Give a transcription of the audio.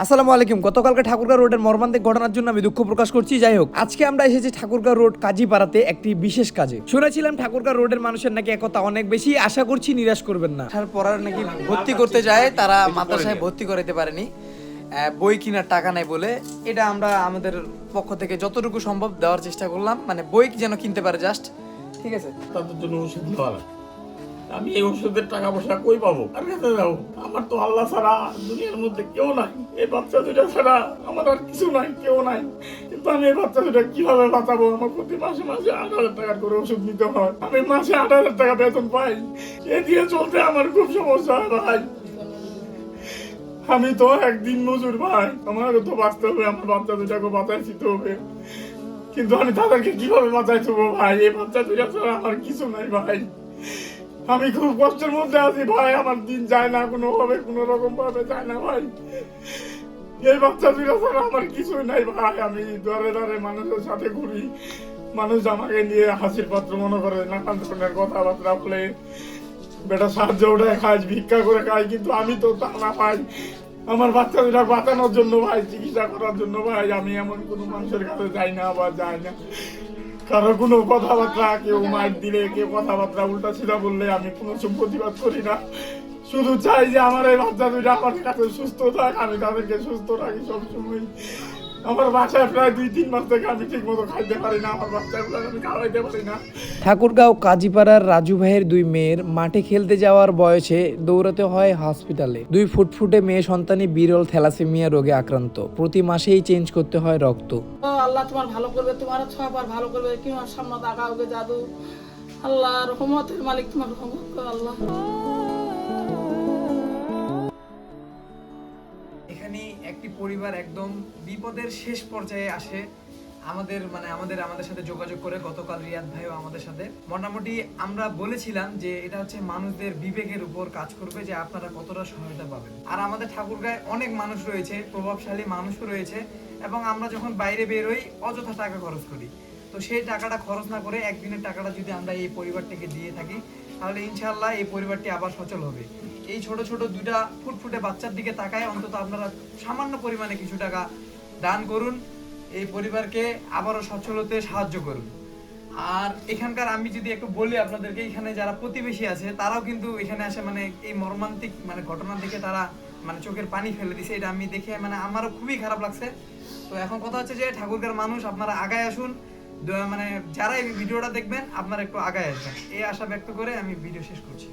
আসসালামু আলাইকুম। গতকালকে ঠাকুরগাঁও রোডের মর্মান্তিক ঘটনার জন্য আমি দুঃখ প্রকাশ করছি। যাই হোক, আজকে আমরা এসেছি ঠাকুরগাঁও রোড কাজীপাড়াতে একটি বিশেষ কাজে। শুনেছিলাম ঠাকুরগাঁও রোডের মানুষের নাকি একতা অনেক বেশি, আশা করছি নিরাশ করবেন না। পড়ার নাকি ভর্তি করতে যায়, তারা মাদ্রাসায় ভর্তি করাতে পারেনি, বই কেনার টাকা নাই বলে। এটা আমরা আমাদের পক্ষ থেকে যতটুকু সম্ভব দেওয়ার চেষ্টা করলাম, মানে বই যেন কিনতে পারে জাস্ট। ঠিক আছে, তাদের জন্য ওষুধ নেওয়া লাগে। আমি এই ওষুধের টাকা পয়সা কই পাবো? কার কাছে যাবো? আমার তো আল্লাহ ছাড়া দুনিয়ার মধ্যে কেউ নাই। এই বাচ্চা দুটা ছাড়া আমার আর কিছু নাই, কেউ নাই। কিন্তু আমি এই বাচ্চা দুটা কিভাবে বাঁচাবো? আমার প্রতি মাসে মাসে 8,000 টাকা করে ওষুধ নিতে হয়। আমি মাসে 8,000 টাকা বেতন পাই। এ দিয়ে চলতে আমার খুব সমস্যা হয় ভাই। আমি তো একদিন মজুর ভাই, আমাকে তো বাঁচতে হবে, আমার বাচ্চা দুটাকে বাঁচাইতে হবে। কিন্তু আমি তাদেরকে কিভাবে বাঁচাই দেবো ভাই? এই বাচ্চা দুটা ছাড়া আমার কিছু নাই ভাই। আমি খুব কষ্টের মধ্যে আছি ভাই, আমার দিন যায় না কোনোভাবে, কোনো রকম ভাবে যায় না ভাই। এই বাচ্চা দুটা ছাড়া আমার কিছুই নাই ভাই। আমি দরে দরে মানুষের সাথে ঘুরি, মানুষ আমাকে নিয়ে হাসির পাত্র মনে করে, নানান ধরনের কথাবার্তা বলে, বেটা সাহায্য ওঠায় খাই, ভিক্ষা করে খাই। কিন্তু আমি তো তা না ভাই। আমার বাচ্চা দুটা বাঁচানোর জন্য ভাই, চিকিৎসা করার জন্য ভাই, আমি এমন কোনো মানুষের কাছে যাই না বা যাই না। কারো কোনো কথাবার্তা, কেউ মাইক দিলে, কেউ কথাবার্তা উল্টা সিধা বললে আমি কোনো প্রতিবাদ করি না। শুধু চাই যে আমার এই বাচ্চা দুইটা আমার কাছে সুস্থ থাক, আমি তাদেরকে সুস্থ রাখি সবসময়। আমার বাসায় প্রায় 2-3 মাস থেকে আমি ঠিক মতো খাইতে পারি না, আমার বাচ্চাগুলো আমি খাওয়াইতে পারি না। ঠাকুরগাঁও কাজীপাড়ার রাজু ভাইয়ের দুই মেয়ের মাঠে খেলতে যাওয়ার বয়সে দৌড়াতে হয় হসপিটালে। দুই ফুটফুটে মেয়ে সন্তানই বিরল থ্যালাসেমিয়া রোগে আক্রান্ত, প্রতি মাসেই চেঞ্জ করতে হয় রক্ত। আল্লাহ তোমার ভালো করবে, তোমার সবার ভালো করবে, কি আমার সামনে দেখা হবে জাদু। আল্লাহ রহমতের মালিক, তোমার রহমত করো আল্লাহ। এখানে একটি পরিবার একদম বিপদের শেষ পর্যায়ে আসে, আমাদের সাথে যোগাযোগ করে। গতকাল রিয়াদ ভাইও আমাদের সাথে মোটামুটি আমরা বলেছিলাম যে এটা হচ্ছে মানুষদের বিবেকের উপর কাজ করবে যে আপনারা কতটা সহায়তা পাবেন। আর আমাদের ঠাকুরগাঁয়ে অনেক মানুষ রয়েছে, প্রভাবশালী মানুষও রয়েছে, এবং আমরা যখন বাইরে বেরোই অযথা টাকা খরচ করি। তো সেই টাকাটা খরচ না করে একদিনের টাকাটা যদি আমরা এই পরিবারটিকে দিয়ে থাকি, তাহলে ইনশাআল্লাহ এই পরিবারটি আবার সচল হবে। এই ছোট ছোট দুইটা ফুটফুটে বাচ্চার দিকে তাকায় অন্তত আপনারা সামান্য পরিমাণে কিছু টাকা দান করুন, এই পরিবারকে আবারও সচ্ছল হতে সাহায্য করুন। আর এখানকার আমি যদি একটু বলি আপনাদেরকে, এখানে যারা প্রতিবেশী আছে তারাও কিন্তু এখানে আসে, মানে এই মর্মান্তিক ঘটনা দেখে তারা চোখের পানি ফেলে দিছে। এটা আমি দেখে আমারও খুবই খারাপ লাগছে। তো এখন কথা হচ্ছে যে ঠাকুরগাঁর মানুষ আপনারা আগায় আসুন, যারা এই ভিডিওটা দেখবেন আপনারা একটু আগায় আসবেন, এই আশা ব্যক্ত করে আমি ভিডিও শেষ করছি।